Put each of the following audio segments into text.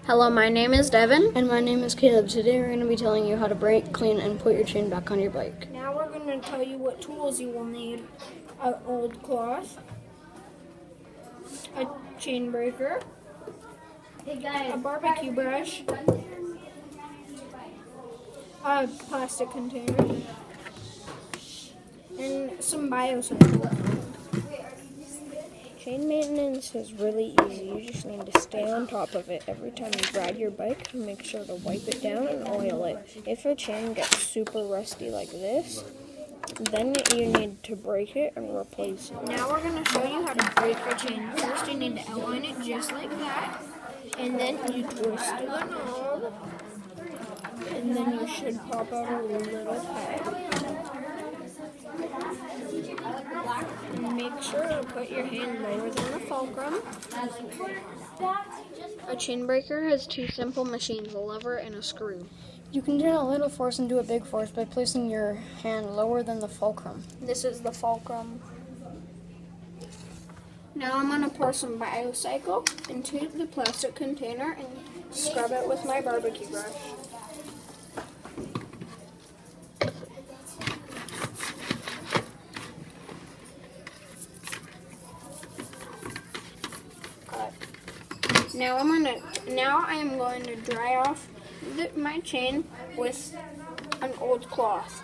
Hello, my name is Devin. And my name is Caleb. Today we're going to be telling you how to brake, clean, and put your chain back on your bike. Now we're going to tell you what tools you will need. An old cloth, a chain breaker, a barbecue brush, a plastic container, and some Biocycle. Chain maintenance is really easy. You just need to stay on top of it. Every time you ride your bike, make sure to wipe it down and oil it. If a chain gets super rusty like this, then you need to break it and replace it. Now we're going to show you how to break your chain. First you need to outline it just like that, and then you twist the knob, and then you should pop out a little peg. And make sure to put your hand lower than the fulcrum. A chain breaker has two simple machines, a lever and a screw. You can turn a little force into a big force by placing your hand lower than the fulcrum. This is the fulcrum. Now I'm going to pour some Biocycle into the plastic container and scrub it with my barbecue brush. Now I am going to dry off my chain with an old cloth.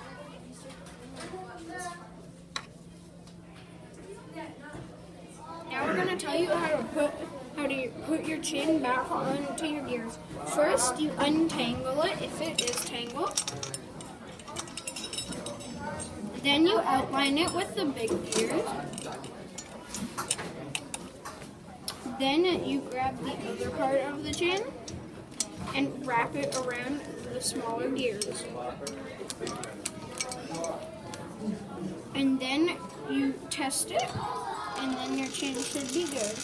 Now we're going to tell you how to put your chain back onto your gears. First, you untangle it if it is tangled. Then you outline it with the big gears. Then you grab the other part of the chain and wrap it around the smaller gears. And then you test it, and then your chain should be good.